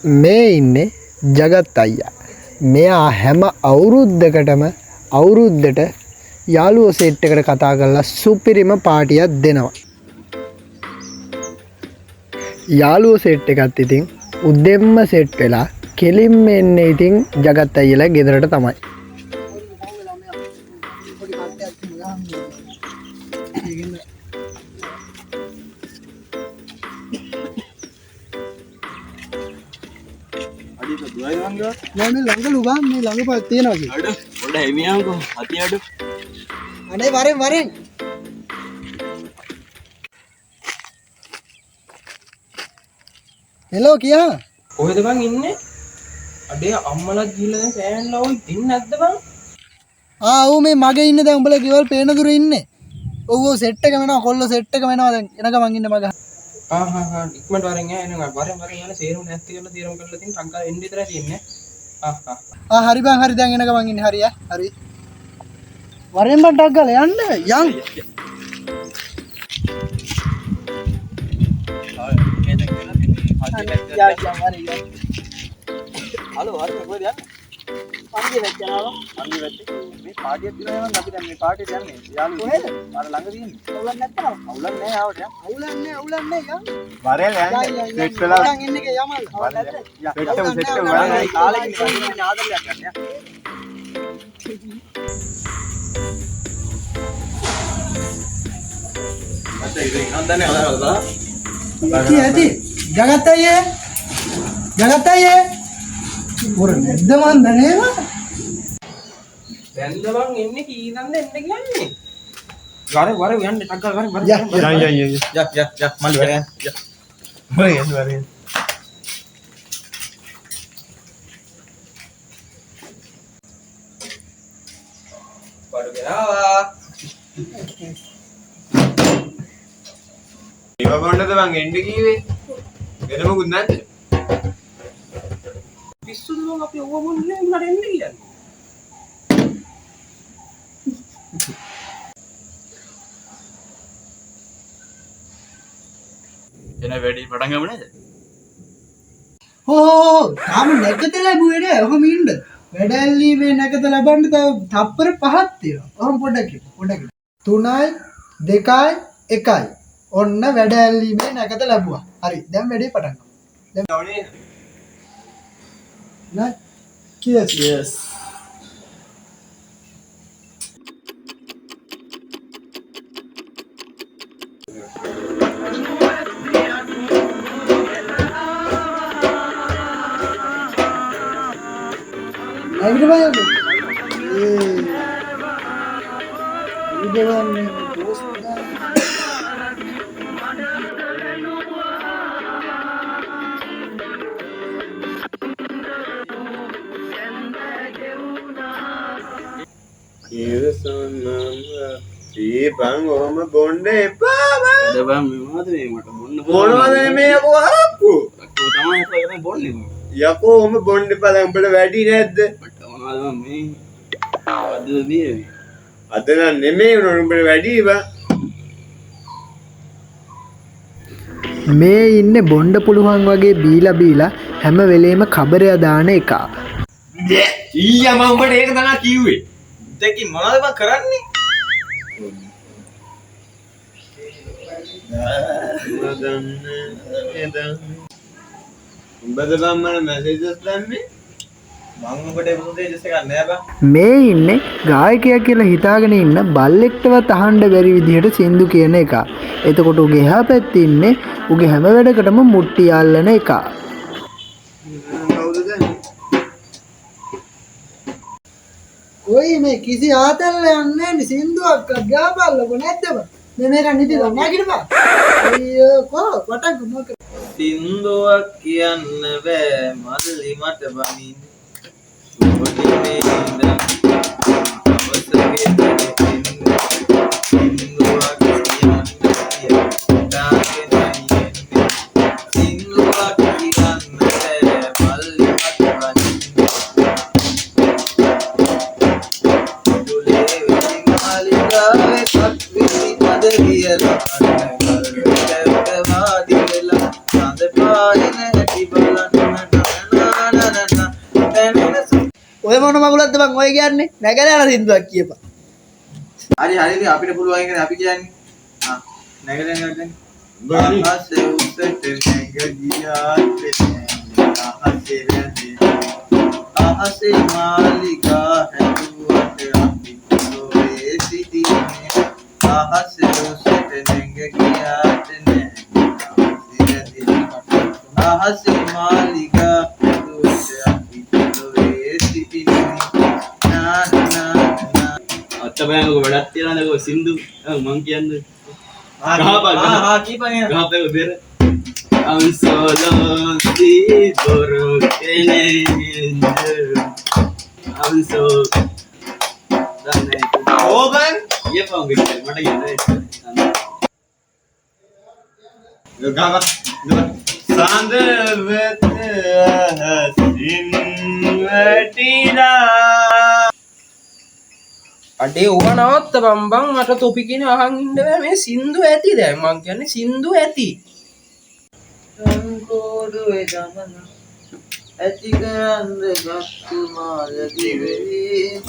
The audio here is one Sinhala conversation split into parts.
මේ ඉන්නේ ජගත් අයියා. මෙයා හැම අවුරුද්දකටම අවුරුද්දට යාළුවෝ සෙට් එකට කතා කරලා සුපිරිම පාටියක් දෙනවා. යාළුවෝ සෙට් එකත් ඉතින් උදෙන්ම සෙට් වෙලා කෙලින්ම එන්නේ ඉතින් ජගත් අයියලා ගෙදරට තමයි. ළඟ ලුගා මේ ළඟ පත් තියෙනවා කි. අඩ පොඩ එමියන්කෝ අති අඩ. අනේ වරෙන්. හෙලෝ කියා. කොහෙද බං ඉන්නේ? අඩේ අම්මලා ගිහලා දැන් සෑහෙනලා වුන් ඉන්නේ නැද්ද බං? ඔව් මේ මගේ ඉන්නේ දැන් උඹලා ගෙවල් පේන දුර ඉන්නේ. ඔව් සෙට් එක වෙනවා කොල්ල සෙට් එක වෙනවා දැන් එනක මං ඉන්නේ මග. ඉක්මනට වරෙන් එනවා වරෙන් යන සේරුම් නැති කරලා තීරම් කරලා තියෙන ටංගා එන්න විතරයි තියෙන්නේ. හරි බං හරි දැන් එනක මං ඉන්නේ හරි හරි. වරෙන් බං ටක් ගාලා යන්න යන්. හලෝ හරි කොහෙද යන්නේ? පන්දි වෙච්චනවා. පන්දි වෙච්ච මේ පාටියක් දිනවා නම් අපි දැන් මේ පාටියට යන්නේ. යාළුවෝ කොහෙද? අර ළඟ තියෙන්නේ. අවුලක් නැත්තම්. අවුලක් නැහැ ආවට යන්න. අවුලක් නැහැ යන්න. වරෙන් යන්න. සෙට් වෙලා. යන් එන්නේ යමල්. සෙට් වරෙන් කාලෙකින් ඉන්නේ ආදරයක් ගන්න. අත ඉතින් හන්දන්නේ හදාගත්තා. ඇති ජගත් අයියේ මොර නැද්ද මන් දනේව දැන්ද බං එන්නේ කීනන්ද එන්න කියන්නේ වර යන්න ටක් ගාලා වර යා මල්ලි වර යන්න බඩු ගෙනාවා ඒව බොන්නද මං එන්න කීවේ වෙන මොකුත් නැද්ද පිස්සුද මං අපි ඔව මොන්නේ උඹට එන්න කියන්නේ එන වැඩි පටන් ගමු නේද තාම නැකත ලැබුවේ නෑ ඔහොම ඉන්න වැඩැල්ලීමේ නැකත ලබන්න තව තප්පර 5ක් තියෙනවා ඔහොම පොඩ්ඩක් 3යි 2යි 1යි ඔන්න වැඩැල්ලීමේ නැකත ලැබුවා හරි දැන් වැඩේ පටන් ගමු දැන් නෑ yes Every day, බං ඔහම බොන්න එපා බං බං මොනවද මේ මට බොන්න මොනවද මේ යකෝ ආප්පු අක්කෝ තමයි කරගෙන බොන්නේ යකෝ ඔහම බොන්න එපා දැන් උඹට වැඩි නැද්ද මට මොනවද මේ අද මේ අද නම් නෙමෙයි උඹට වැඩි බං මේ ඉන්නේ බොණ්ඩ පුළුවන් වගේ බීලා හැම වෙලේම කබරය දාන එක. ඊයා මම උඹට ඒක තමයි කිව්වේ දෙකින් මොනවද බං කරන්නේ උඹද බං මම මැසේජස් දැම්මේ මං ඔබට එපිසෝඩ් එකක් නෑ බං මේ ඉන්නේ ගායකයා කියලා හිතාගෙන ඉන්න බල්ලෙක්ටවත් අහන්න බැරි විදිහට සින්දු කියන එක. එතකොට උගේ එහා පැත්තේ ඉන්නේ උගේ හැම වැඩකටම මුට්ටි අල්ලන එක. කවුද දැන් කොයි මේ කිසි ආතල්ල යන්නේ නැහැ සින්දුවක් ගාපල්ලකො නැද්ද බං මේ මේක නිදි ගන්නවා කිරපා අයියෝ කෝ වටක් මොක සින්දුවක් කියන්න බෑ මල්ලි මට බනින් පොඩි මේ ඉඳන් අවසරේ සින්දුවක් කියන්න සින්දුවක් කියන්න බෑ මල්ලි මට බනින් දුලේ විසින් මාලිගාවේ පත් විසි පද කියලා අන්න කරට වාඩි වෙලා සඳ පායන හැටි බලන්න මගුලක්ද බං ඔය කියන්නේ නැගලා යන සින්දුවක් කියපන් හරි හරි අපිට පුළුවන් කියන්නේ අපි කියන්නේ නැගලා යන්න ආසේ උස්සට නැගියාත් ආසේ මාලිකා හැදුවට අපි ලෝයේ සිටිනේ ආසේ උස්සට නැගියාත් ආසේ මාලිකා හැදුවට අපි ලෝයේ සිටිනේ අත්තබෑමක වැඩක් තියනද ඔය සින්දු මං කියන්නේ ගහපන් බෙර අන්සෝලෝති බොරු කෙනෙන්ද අන්සෝ දන්නේ ඕබන් යපන් විතර මට කියන්නේ ගාව සාන්ද වෙත හසින් වටිලා අඩේ ඕව නවත්ත බම්බං මට තොපි කියන අහන් ඉන්න බෑ මේ සින්දු ඇති දැන් මං කියන්නේ සින්දු ඇති සංකෝඩුවේ ගමන ඇති කරන්න ගත්තු මාල දිවේ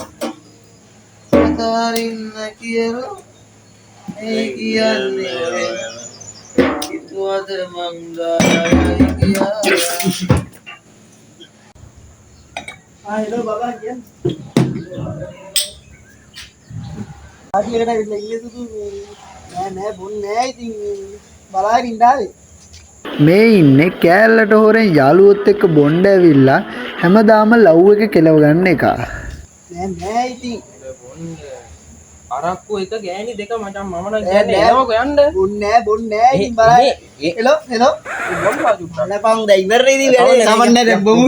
අතරින්න කියලා ඒ කියන්නේ ඔය හිතුවද මං ගායයි කියලා හෙලෝ බබා කියන්නේ ආදියකට ඉන්න ඉල්ලුතු නෑ බොන්නේ නෑ ඉතින් බලාගෙන ඉඳාවේ මේ ඉන්නේ කෑල්ලට හොරෙන් යාළුවොත් එක්ක බොණ්ඩ ඇවිල්ලා හැමදාම ලව් එක කෙලව ගන්න එක. නෑ ඉතින් අරක්කු එක ගෑණි දෙක මචං මම නම් කියන්නේ එනවකෝ යන්න බොන්නේ නෑ ඉතින් බලාගෙන හෙලෝ බොන්න වාජු නපන් දැන් ඉවරනේ ඉතින් වැඩේ සමන්නේ දැන් බොමු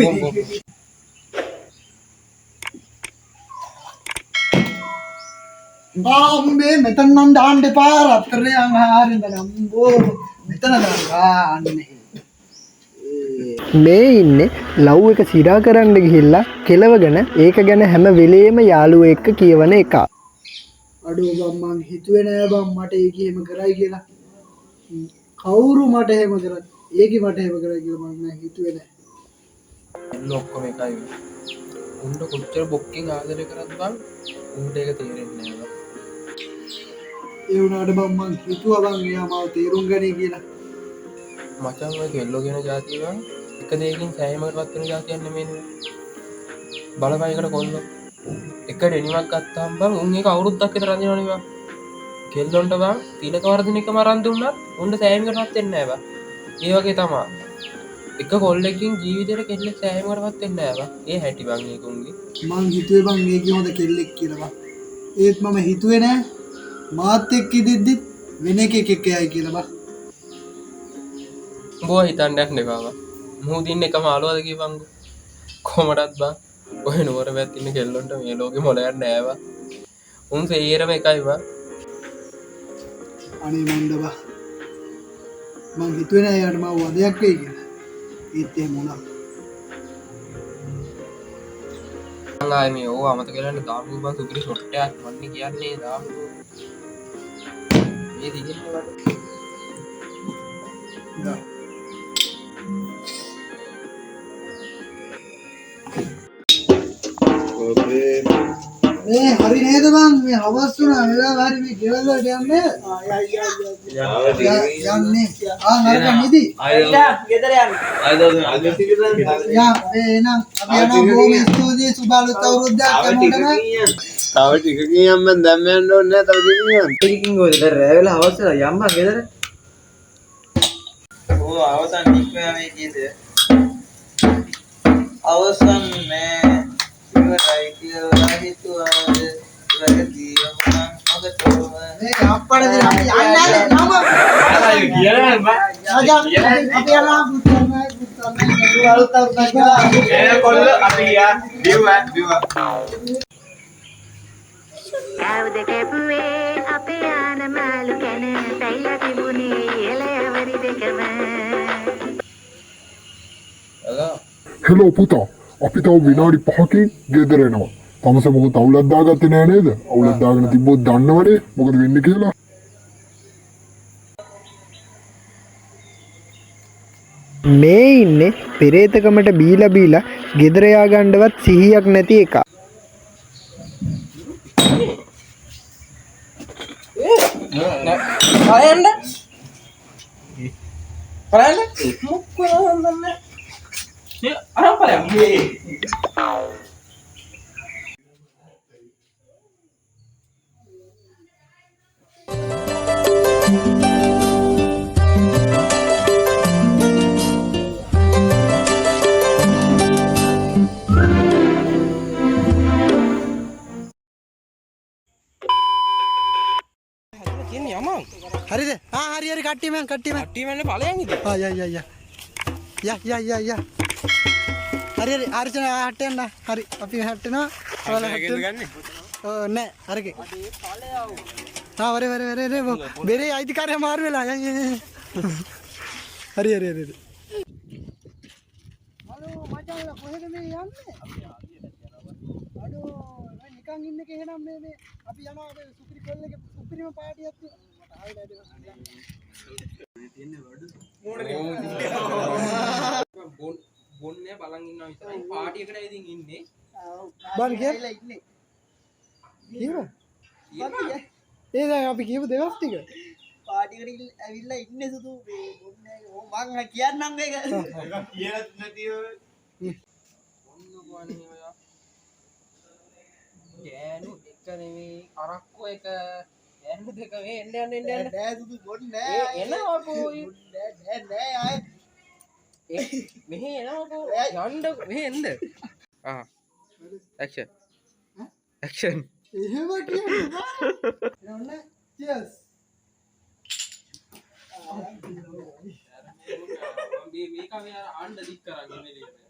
බාම්බේ මෙතන නම් දාන්න එපා රත්තරේ ආහාරින්ද නම්බෝ මෙතන දාන්නේ මේ ඉන්නේ ලව් එක සිරා කරන්න ගිහිල්ලා කෙලවගෙන ඒක ගැන හැම වෙලේම යාළුවෝ එක්ක කියවන එක. අඩෝ බම් මං හිතුවේ නෑ බම් මට ඒක එහෙම කරයි කියලා. කවුරු මට එහෙම කරත් ඒකි මට එහෙම කරයි කියලා මං හිතුවේ නෑ. ඔක්කොම එකයි උන්ට කොච්චර බොක්කෙන් ආදරය කරත් බං උන්ට ඒක තේරෙන්නේ නෑ ඒ වුණාට බම් මං හිතුවා බං එයා මාව තේරුම් ගන්නේ කියලා. මචං ඔය කෙල්ලෝ කියන જાතිය බං එක දෙයකින් සෑහීමකටපත් වෙන જાතියක් නෙමෙයිනේ බලපෑයකට කොල්ලෝ එක ඩෙනිමක් ගත්තාම බං උන් ඒක අවුරුද්දක් විතර අඳිනවනේ බං කෙල්ලොන්ට බං තිලක වර්ධන එකම අරන් දුන්නත් උන්ට සෑහීමකටපත් වෙන්නේ නෑ බං ඒ වගේ තමයි එක කොල්ලෙකින් ජීවිතේට කෙල්ලෙක් සෑහීමකටපත් වෙන්නේ නෑ බං ඒ හැටි බං ඒක උන්ගේ මං හිතුවේ බං මේකේ හොඳ කෙල්ලෙක් කියලා බං ඒත් මම හිතුවේ නෑ මාත් එක්ක ඉදිද්දිත් වෙන එකෙක් යයි කියලා බං බෝ හිතන්න යන්න එපා බං මුහුදින් එකම ආලුවද කියපන්කො කොහමඩත් බං ඔය නුවර පැත්තේ ඉන්න කෙල්ලොන්ට මේ ලෝකෙ මොලයක් නෑ බං උන් සේරම එකයි බං අනේ මන්ද බං මං හිතුවේ නෑ යාට මාව වදයක් වෙයි කියලා ඒත් එහෙම වුණා ආයි මේ ඕව අමතක කරන්න දාපු බං සුපිරි ෂොට් එකක් වන්නේ කියන්නේ දාපු මේ දිගින් වල දා මේ හරි නේද බං මේ හවස් වුණා වෙලාව හරි මේ ගෙවල් වලට යන්නේ යන්නේ නරක නිදි ගෙදර යන්න යා එනම් අපි යනවා බොහොම ස්තුතියි සුබාලුත් අවුරුද්දක් හැමෝටම තව ටිකකින් යන්න දැන් යන්න ඕනේ නෑ තව ටිකකින් ඔය රෑ වෙලා හවස් වෙලා යම්ම ගෙදර ඕ අවසන් නික්මයා මේ කීයද අවසන් නෑ ඉවරයි කියලා හිතුවාද රැගදී මම මොකටද මේ අප්පඩ දෙන අපි යන්නේ නම ආයෙ කියලා අපි යනවා පුතන්නේ අලුත් අවුරුද්දක් ඒ කොල්ල අපි ගියා බිව්වා කවුද කැපුවේ අපේ ආන මාළු කන තැයිලා තිබුණේ එළයවරි දෙකම හෙලෝ පුතා අපි තව විනාඩි 5කින් ගෙදර එනවා. තමස මොකද අවුලක් දාගත්තේ නෑ නේද? අවුලක් දාගෙන තිබ්බොත් දන්නවනේ මොකද වෙන්නේ කියලා. මේ ඉන්නේ පෙරේතකමට බීලා ගෙදර යා ගන්නවත් සිහියක් නැති එක. හරිද? හරි හරි කට්ටිය මං යා. හරි ආර්චන ආට යන්න. හරි අපි හැට්ටෙනවා. ඔයාලා හැට්ටෙන්න. නෑ අරගේ. වරේ බෙරේ අයිතිකාරය මාරු වෙලා. හරි. හලෝ මචං කොහෙද මේ යන්නේ? අඩෝ නිකන් ඉන්න එක එහෙනම් මේ අපි යනවා මේ සුපිරි කොල්ලගේ සුපිරිම පාටියක් බොන්නේ බලන් ඉන්නවා විතරයි පාටි එකට ඉතින් ඉන්නේ බන් කියලා ඉන්නේ කීවා ඒ දැන් අපි කියපු දේවල් ටික පාටි එකට ඇවිල්ලා ඉන්නේ සුදු මේ බොන්නේ මං කියන්නම් මේක කියලාත් නැතිව ඔන්න ගානේ ඔයා ගෑනු එක නෙමෙයි අරක්කු එක ගෑනු දෙක මේ එන්න නෑ සුදු බොන්නේ නෑ එනවා පොයි නෑ ආයේ මෙහෙ එනවා පො යන්න මෙහෙ එන්න ඇක්ෂන් එහෙම කියන්නේ ඔන්න cheers මේක මේ ආණ්ඩ දික් කරන්නේ නෙමෙයි